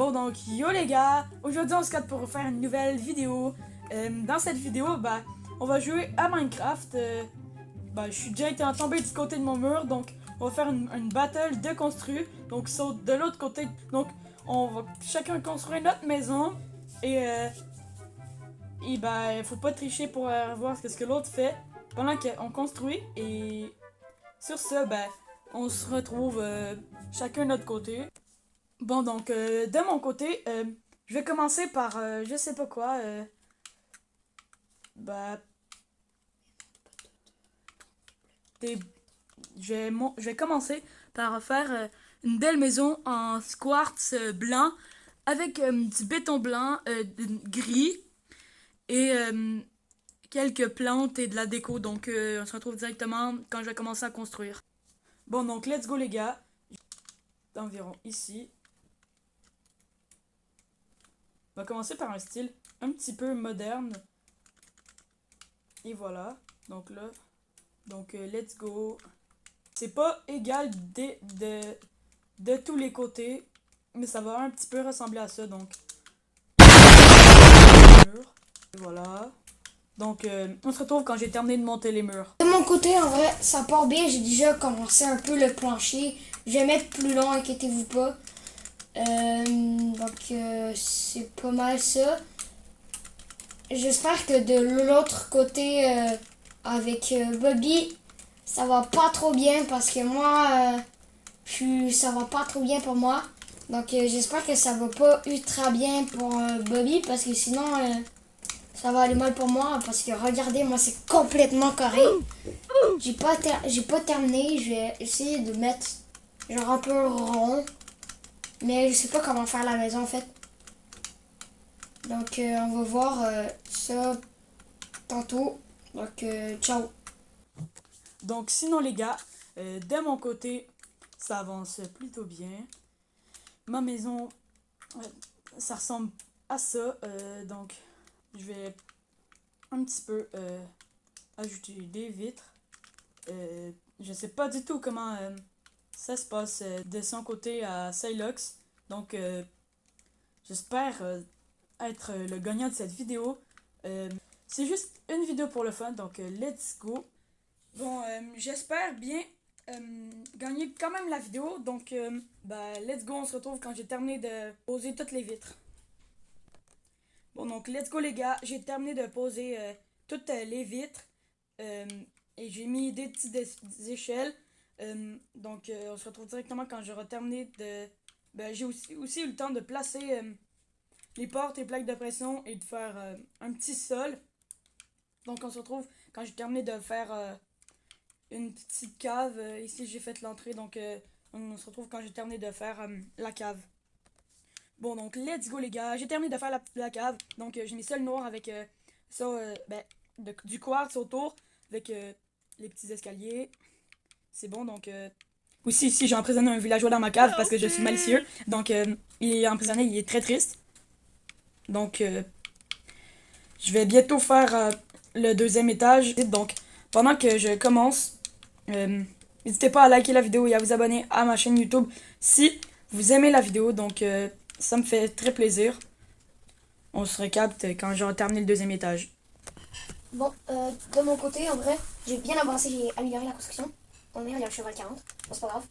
Bon donc, yo les gars, aujourd'hui on se capte pour faire une nouvelle vidéo. Dans cette vidéo, on va jouer à Minecraft. Je suis directement tombé du côté de mon mur, donc on va faire une battle de construire. Donc saute de l'autre côté. Donc on va chacun construire notre maison. Et faut pas tricher pour voir ce que l'autre fait pendant qu'on construit. Et sur ce, on se retrouve chacun de notre côté. Bon, donc, de mon côté, je vais commencer par, je sais pas quoi, bah, des, je vais commencer par faire une belle maison en quartz blanc avec du béton blanc, gris et quelques plantes et de la déco. Donc, on se retrouve directement quand je vais commencer à construire. Bon, donc, let's go les gars. Environ ici. On va commencer par un style un petit peu moderne. Et voilà. Donc là. Donc let's go. C'est pas égal de tous les côtés. Mais ça va un petit peu ressembler à ça. Donc. Et voilà. Donc on se retrouve quand j'ai terminé de monter les murs. De mon côté, en vrai, ça part bien. J'ai déjà commencé un peu le plancher. Je vais mettre plus long, inquiétez-vous pas. C'est pas mal ça. J'espère que de l'autre côté, avec Bobby, ça va pas trop bien parce que moi, ça va pas trop bien pour moi. Donc j'espère que ça va pas ultra bien pour Bobby parce que sinon, ça va aller mal pour moi. Parce que regardez, moi c'est complètement carré. J'ai pas terminé. Je vais essayer de mettre genre un peu rond. Mais je sais pas comment faire la maison en fait. Donc on va voir ça tantôt. Donc ciao. Donc sinon les gars, de mon côté, ça avance plutôt bien. Ma maison, ça ressemble à ça. Donc je vais un petit peu ajouter des vitres. Je sais pas du tout comment ça se passe de son côté à Silox. Donc j'espère être le gagnant de cette vidéo. C'est juste une vidéo pour le fun, donc let's go. Bon, j'espère bien gagner quand même la vidéo. Donc let's go, on se retrouve quand j'ai terminé de poser toutes les vitres. Bon, donc let's go les gars, j'ai terminé de poser toutes les vitres. Et j'ai mis des petites échelles. Donc on se retrouve directement quand j'aurai terminé de... j'ai aussi eu le temps de placer les portes et plaques de pression et de faire un petit sol. Donc on se retrouve quand j'ai terminé de faire une petite cave. Ici j'ai fait l'entrée, donc on se retrouve quand j'ai terminé de faire la cave. Bon, donc let's go les gars, j'ai terminé de faire la cave. Donc j'ai mis ça le noir avec du quartz autour avec les petits escaliers. C'est bon, donc aussi ici j'ai emprisonné un villageois dans ma cave parce que je suis malicieux. Donc il est emprisonné, il est très triste. Donc je vais bientôt faire le deuxième étage. Donc pendant que je commence, n'hésitez pas à liker la vidéo et à vous abonner à ma chaîne YouTube si vous aimez la vidéo. Donc ça me fait très plaisir. On se recapte quand j'aurai terminé le deuxième étage. Bon, de mon côté, en vrai, j'ai bien avancé, j'ai amélioré la construction. Bon, il y a le cheval 40, bon, c'est pas grave.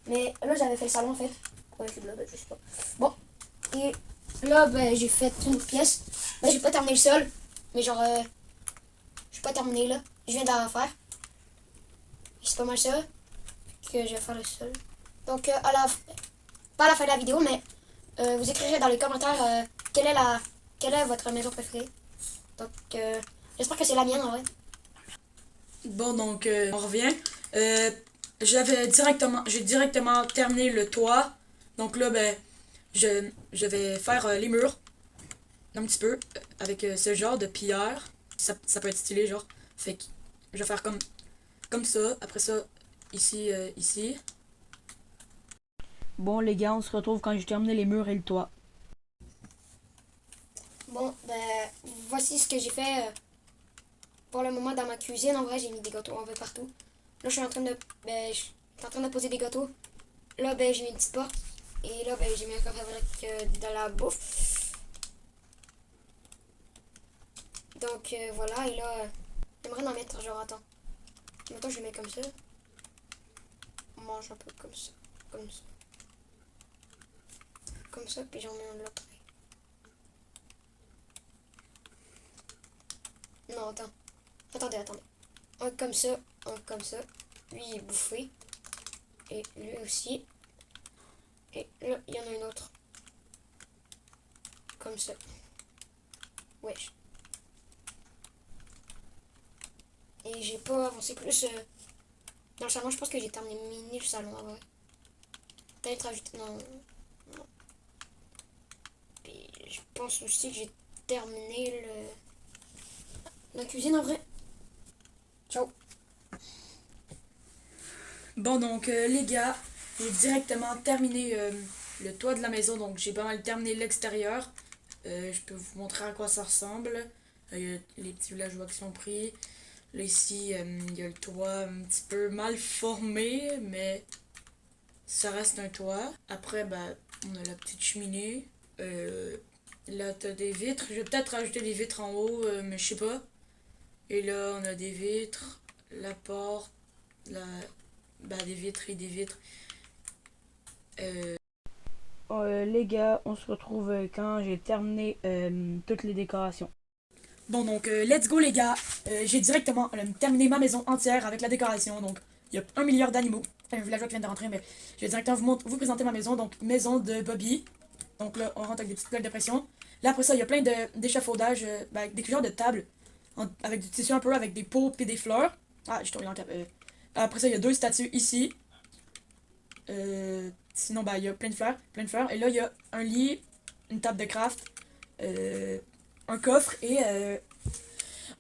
Mais là, j'avais fait le salon en fait. Avec le bloc, je sais pas. Bon, et là, j'ai fait une pièce. J'ai pas terminé le sol, mais genre, j'ai pas terminé là. Je viens d'en faire. Et c'est pas mal ça que je vais faire le sol. Donc, pas à la fin de la vidéo, mais vous écrirez dans les commentaires quelle est votre maison préférée. Donc, j'espère que c'est la mienne en vrai. Bon, donc on revient. J'ai directement terminé le toit. Donc là, je vais faire les murs un petit peu avec ce genre de pierre. Ça peut être stylé, genre. Fait que je vais faire comme ça. Après ça, ici. Bon, les gars, on se retrouve quand j'ai terminé les murs et le toit. Bon, voici ce que j'ai fait pour le moment dans ma cuisine. En vrai, j'ai mis des gâteaux un peu partout. Là, je suis en train de poser des gâteaux. Là, j'ai mis une petite porte. Et là, ben, j'ai mis un coffre avec de la bouffe. Donc voilà, et là, j'aimerais en mettre, genre, attends. Maintenant, je le mets comme ça. On mange un peu comme ça. Comme ça. Comme ça, puis j'en mets un de l'autre. Non, attends. Attendez. Un comme ça, un comme ça. Lui, il est bouffé. Et lui aussi. Et là, il y en a un autre. Comme ça. Wesh. Et j'ai pas avancé plus dans le salon. Je pense que j'ai terminé le salon, en vrai. Peut-être ajouter... Non. Puis je pense aussi que j'ai terminé la cuisine, en vrai. Ciao. Bon, donc, les gars, j'ai directement terminé le toit de la maison. Donc, j'ai pas mal terminé l'extérieur. Je peux vous montrer à quoi ça ressemble. Il y a les petits villageois qui sont pris. Là, ici, il y a le toit un petit peu mal formé, mais ça reste un toit. Après, ben, on a la petite cheminée. Là, t'as des vitres. Je vais peut-être rajouter des vitres en haut, mais je sais pas. Et là, on a des vitres, la porte, des vitres et des vitres. Les gars, on se retrouve quand j'ai terminé toutes les décorations. Bon, donc, let's go, les gars. J'ai directement terminé ma maison entière avec la décoration. Donc, il y a 1 milliard d'animaux. Enfin, un villageois qui vient de rentrer, mais je vais directement vous présenter ma maison. Donc, maison de Bobby. Donc là, on rentre avec des petites plaques de pression. Là, après ça, il y a plein d'échafaudages, avec des cuillères de table, avec du tissu un peu, avec des pots et des fleurs. Ah, j'ai tombé dans le cap. Après ça, il y a 2 statues ici. Sinon, bah, il y a plein de fleurs, plein de fleurs. Et là, il y a un lit, une table de craft, euh, un coffre et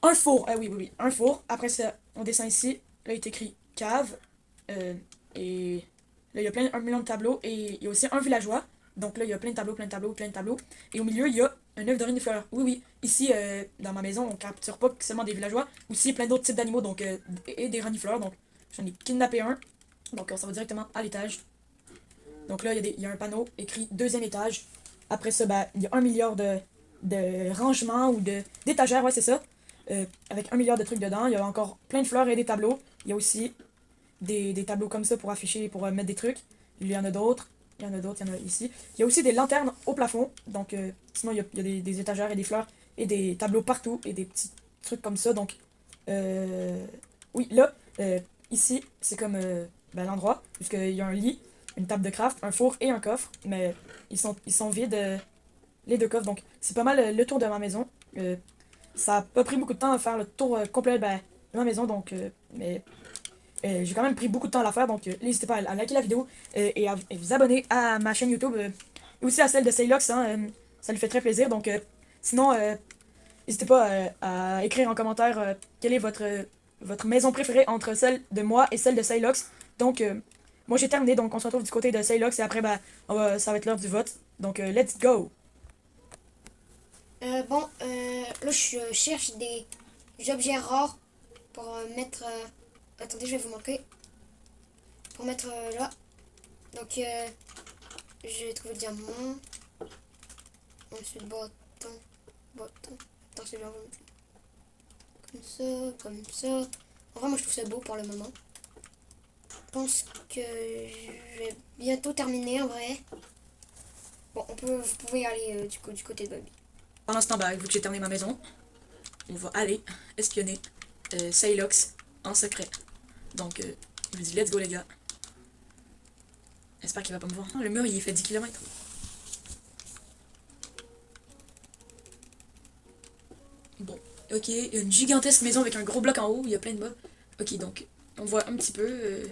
un four. Ah oui, oui, oui, un four. Après ça, on descend ici. Là, il est écrit cave. Et là, il y a plein, 1 million de tableaux. Et il y a aussi un villageois. Donc là, il y a plein de tableaux, plein de tableaux, plein de tableaux. Et au milieu, il y a un œuf d'origine de fleurs. Oui, oui. Ici, dans ma maison, on capture pas seulement des villageois. Aussi, plein d'autres types d'animaux. Donc, et des renifleurs. Donc, j'en ai kidnappé un. Donc, ça va directement à l'étage. Donc là, il y a un panneau écrit 2e étage. Après ça, ben, il y a 1 milliard de rangements ou d'étagères, ouais, c'est ça. Avec 1 milliard de trucs dedans. Il y a encore plein de fleurs et des tableaux. Il y a aussi des tableaux comme ça pour afficher, pour mettre des trucs. Il y en a d'autres. Il y en a d'autres, il y en a ici. Il y a aussi des lanternes au plafond. Donc, sinon, il y a des étagères et des fleurs et des tableaux partout et des petits trucs comme ça. Donc, oui, là, ici, c'est comme ben, l'endroit, puisqu'il y a un lit, une table de craft, un four et un coffre. Mais ils sont vides, les 2 coffres. Donc, c'est pas mal le tour de ma maison. Ça a pas pris beaucoup de temps à faire le tour complet ben, de ma maison. Donc, mais j'ai quand même pris beaucoup de temps à la faire, donc n'hésitez pas à liker la vidéo et à vous abonner à ma chaîne YouTube et aussi à celle de Saylox, hein, ça lui fait très plaisir. Donc, sinon, n'hésitez pas à écrire en commentaire quelle est votre maison préférée entre celle de moi et celle de Saylox. Donc, moi j'ai terminé, donc on se retrouve du côté de Saylox et après, bah, ça va être l'heure du vote. Donc, let's go! Bon, là, je cherche des objets rares pour mettre... attendez, je vais vous montrer. Pour mettre là. Donc, j'ai trouvé diamant. Ensuite, bâton. Bâton. Attends, c'est bien. Comme ça, comme ça. En vrai, moi, je trouve ça beau pour le moment. Je pense que je vais bientôt terminer, en vrai. Bon, vous pouvez aller du côté de Bobby. Pendant ce temps, bah, vu que j'ai terminé ma maison, on va aller espionner Saylox en secret. Donc, je vous dis let's go, les gars. J'espère qu'il va pas me voir. Oh, le mur, il fait 10 km. Bon, ok, il y a une gigantesque maison avec un gros bloc en haut, il y a plein de bas. Ok, donc, on voit un petit peu.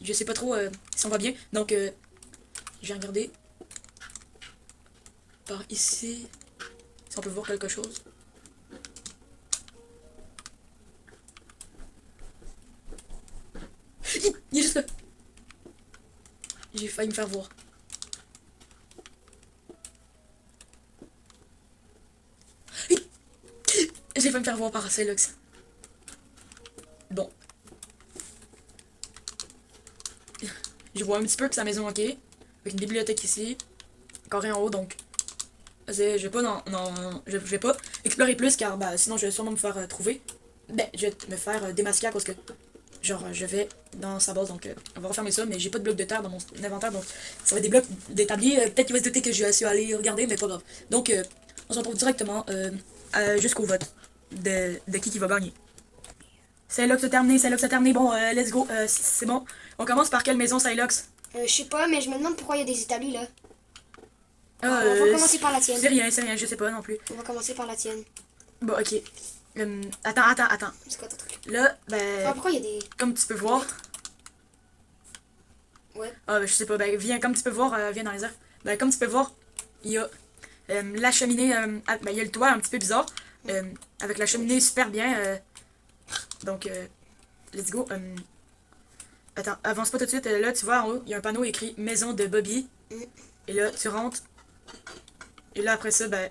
Je sais pas trop si on va bien. Donc, je vais regarder par ici si on peut voir quelque chose. Il est juste là. J'ai failli me faire voir. J'ai failli me faire voir par Cylox. Bon. Je vois un petit peu que sa maison, ok. avec une bibliothèque ici, carré en haut, donc je vais pas je vais pas explorer plus car bah, sinon je vais sûrement me faire trouver. Ben, je vais me faire démasquer à cause que genre je vais dans sa base, donc on va refermer ça, mais j'ai pas de blocs de terre dans mon inventaire, donc ça va être des blocs d'établi. Peut-être qu'il va se douter que je suis allé regarder, mais pas grave. Donc on se retrouve directement jusqu'au vote de qui va gagner. Silox a terminé, bon, let's go, c'est bon. On commence par quelle maison, Silox? Je sais pas, mais je me demande pourquoi il y a des établis là. On va commencer par la tienne. C'est rien, je sais pas non plus. On va commencer par la tienne. Bon, ok. Attends. C'est quoi ton truc? Là, ben, Pourquoi il y a des... comme tu peux voir... Ouais. Je sais pas, ben, viens, comme tu peux voir, viens dans les airs. Ben, comme tu peux voir, il y a la cheminée, ben, il y a le toit un petit peu bizarre, avec la cheminée super bien, donc, let's go. Attends, avance pas tout de suite, là, tu vois, en haut, il y a un panneau écrit « Maison de Bobby », et là, tu rentres, et là, après ça, ben,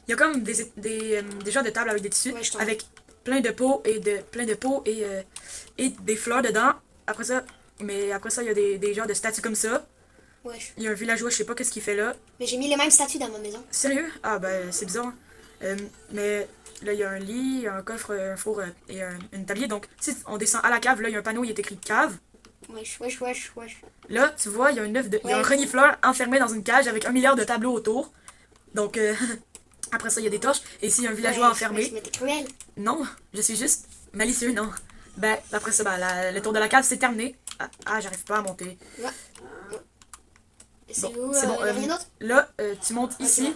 il y a comme des genres de tables avec des tissus, avec plein de pots et des fleurs dedans. Après ça, il y a des genres de statues comme ça. Ouais. Il y a un villageois, je sais pas qu'est-ce qu'il fait là. Mais j'ai mis les mêmes statues dans ma maison. Sérieux? Ah ben c'est bizarre. Mais là il y a un lit, un coffre, un four et une tablier. Donc si on descend à la cave, là il y a un panneau, il est écrit cave. Wesh. Là tu vois, il y a il y a un renifleur enfermé dans une cage avec 1 milliard de tableaux autour. Donc après ça il y a des torches. Et ici il y a un villageois enfermé. Mais t'es cruel. Non, je suis juste malicieux, non. Ben après ça, le tour de la cave c'est terminé. J'arrive pas à monter. Ouais. C'est Bon, où? c'est bon. Y a rien d'autre? Là, tu montes ici.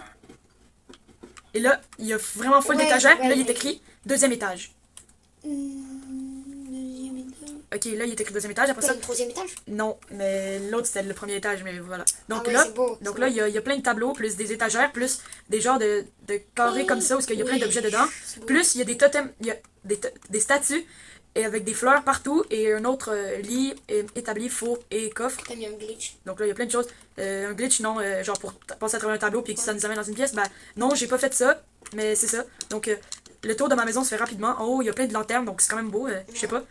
Et là, il y a vraiment full d'étagères. Là, il est écrit deuxième étage. Deuxième étage. Ok, là, il est écrit deuxième étage. Après ça. Le troisième étage? Non, mais l'autre c'était le premier étage, mais voilà. Donc ouais, là, beau, il y a plein de tableaux, plus des étagères, plus des genres de carrés comme ça, où il y a plein d'objets dedans. Plus il y a des totems, il y a des statues, et avec des fleurs partout, et un autre lit établi, four et coffre. T'as mis un glitch. Donc là, il y a plein de choses. Un glitch, non, genre pour passer à travers un tableau puis que ça nous amène dans une pièce, ben non, j'ai pas fait ça, mais c'est ça. Donc le tour de ma maison se fait rapidement. En haut, il y a plein de lanternes, donc c'est quand même beau, je sais pas.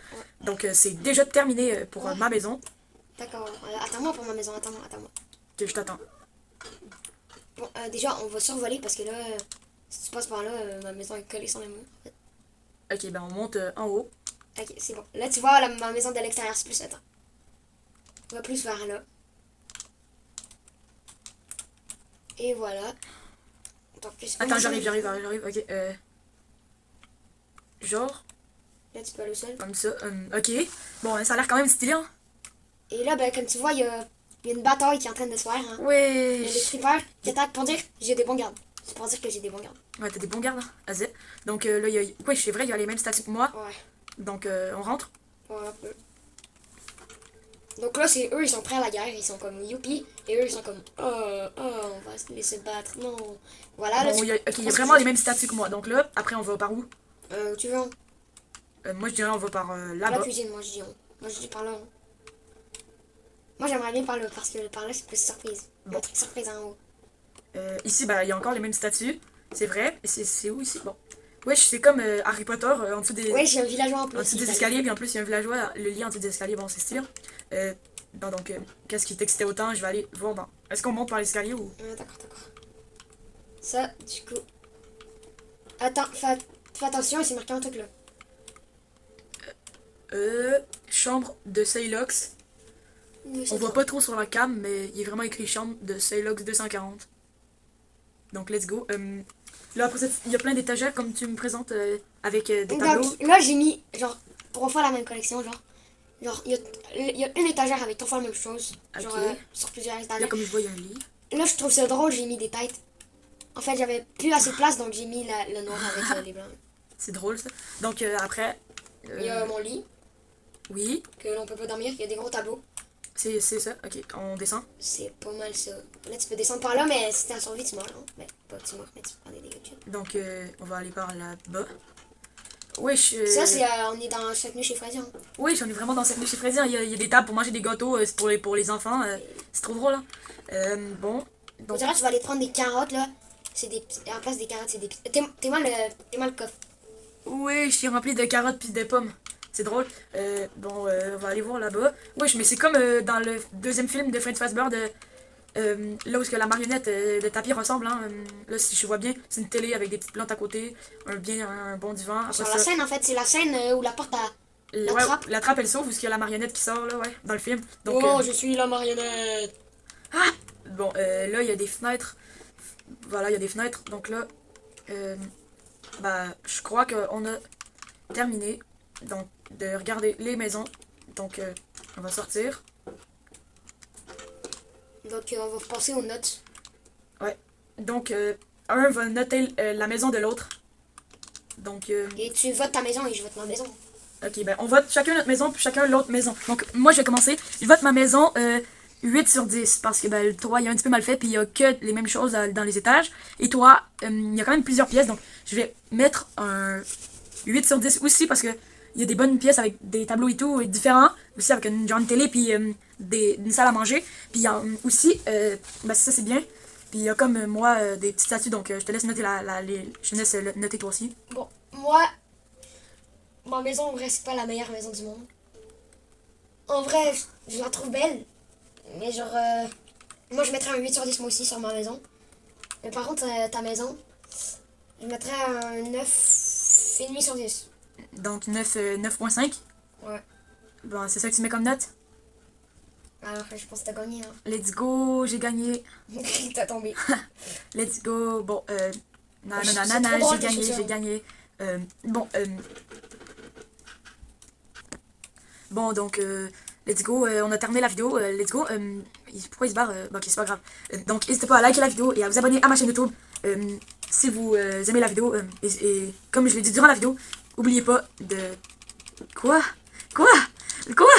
Donc c'est déjà terminé pour ma maison. D'accord, attends-moi pour ma maison, attends-moi. Que je t'attends. Bon, déjà, on va survoler parce que là, si tu passes par là, ma maison est collée sur le mur. Ok, ben on monte en haut. Ok, c'est bon. Là, tu vois, ma maison de l'extérieur, c'est plus... Attends. On va plus vers là. Et voilà. Donc, Attends, j'arrive. Ok, genre, là, tu peux aller au sol. comme ça. Ok. Bon, ça a l'air quand même stylé, hein. Et là, ben, comme tu vois, il y a une bataille qui est en train de se faire. Hein. Il y a Ouais. des trippers qui attaquent pour dire j'ai des bons gardes. C'est pour dire que j'ai des bons gardes. Ouais, t'as des bons gardes, hein. Vas-y. Donc là, il y a... Ouais, c'est vrai, il y a les mêmes statues que moi. Ouais. Donc on rentre. Ouais, un peu. Donc là, c'est eux, ils sont prêts à la guerre. Ils sont comme youpi. Et eux, ils sont comme on va se laisser battre. Non. Voilà. Bon, il y a vraiment les mêmes statues que moi. Donc là, après, on va par où? Où tu veux? Moi, je dirais on va par là-bas. La cuisine, moi, je dis on. Moi, je dis par là. Moi, j'aimerais bien par là, parce que par là, c'est plus surprise. Bon. Un truc surprise en haut. Ici, il y a encore les mêmes statues. C'est vrai. C'est où ici? Bon. Ouais, c'est comme Harry Potter en dessous des. Ouais, j'ai un villageois en plus. En dessous des escaliers, puis en plus, il y a un villageois, le lit en dessous des escaliers. Bon, c'est stylé. Bon, donc, qu'est-ce qui t'excitait autant? Je vais aller voir dans. Est-ce qu'on monte par l'escalier ou. D'accord. Ça, du coup. Attends, fais attention, il s'est marqué un truc là. Chambre de Silox. On voit pas trop sur la cam, mais il est vraiment écrit chambre de Silox 240. Donc, let's go. Là, après ça, il y a plein d'étagères comme tu me présentes avec des tableaux. Donc, là, j'ai mis, genre, pour refaire la même collection, genre, il y a une étagère avec tout faire la même chose. Genre, sur plusieurs étagères. Là, comme je vois, il y a un lit. Là, je trouve ça drôle, j'ai mis des têtes. En fait, j'avais plus assez de place, donc j'ai mis le noir avec les blancs. C'est drôle, ça. Donc, après. Il y a mon lit. Oui. Que l'on peut pas dormir, il y a des gros tableaux. C'est ça, ok, on descend. C'est pas mal ça. Là, tu peux descendre par là, mais si t'es en survie, tu meurs. Hein? Mais pas tu meurs, mais tu prends des dégâts de chute. Donc, on va aller par là-bas. Wesh. Ça, c'est on est dans chaque nuit chez Freddy. Hein? Wesh, on est vraiment dans cette nuit chez Freddy. Il y a des tables pour manger des gâteaux, c'est pour les enfants. C'est trop drôle, hein. Bon. Donc, tu vas aller prendre des carottes, là. C'est des en place des carottes, c'est des t'es mal le coffre. Oui, je suis rempli de carottes puis de pommes. C'est drôle. Bon, on va aller voir là-bas. Wesh, mais c'est comme dans le deuxième film de Freddy Fazbear de là où est-ce que la marionnette de tapis ressemble, hein, là si je vois bien, c'est une télé avec des petites plantes à côté, un bon divan. Après Sur ça, la scène, en fait, c'est la scène où la porte à la ouais, trappe. la trappe elle s'ouvre, où est-ce qu'il y a la marionnette qui sort là, ouais, dans le film. Donc, Oh, je suis la marionnette. bon, là il y a des fenêtres. Voilà, il y a des fenêtres. Donc là, bah, je crois qu'on a terminé donc de regarder les maisons. Donc, on va sortir. Donc, on va passer aux notes. Ouais. Donc, un va noter la maison de l'autre. Donc, Et tu votes ta maison et je vote ma maison. ok, ben on vote chacun notre maison puis chacun l'autre maison. Donc, moi je vais commencer. Je vote ma maison 8 sur 10 parce que ben, le toit il est un petit peu mal fait puis il y a que les mêmes choses dans les étages. Et toi, il y a quand même plusieurs pièces donc je vais mettre un 8 sur 10 aussi parce que il y a des bonnes pièces avec des tableaux et tout et différents. Aussi avec une genre de télé puis une salle à manger. Puis il y a aussi, ben ça c'est bien. Puis il y a comme moi des petites statues donc je te laisse noter je te laisse noter toi aussi. Bon, moi, ma maison, en vrai, c'est pas la meilleure maison du monde. En vrai, je la trouve belle. Mais genre, moi, je mettrais un 8 sur 10 moi aussi sur ma maison. Mais par contre, ta maison, je mettrais un 9,5 sur 10. Donc 9.5. Ouais. Bon, c'est ça que tu mets comme note? Alors, je pense que t'as gagné, hein. Let's go, j'ai gagné. T'as tombé. Let's go. Bon, C'est trop drôle, j'ai gagné. Bon, bon, donc, let's go. On a terminé la vidéo. Let's go. Pourquoi il se barre? Bon, ok, c'est pas grave. Donc, n'hésitez pas à liker la vidéo et à vous abonner à ma chaîne YouTube. Si vous aimez la vidéo. Et comme je l'ai dit durant la vidéo, n'oubliez pas de... Quoi? Quoi? Quoi?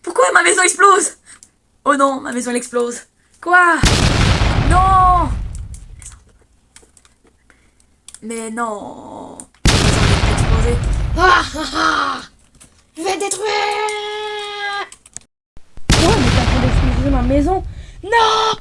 Pourquoi ma maison explose? Oh non, ma maison elle explose. Quoi? Non! Mais non! Ma maison elle est explosée. Ah, ah, ah. Je vais détruire. Quoi? Mais t'as fait d'exploser ma maison? Non!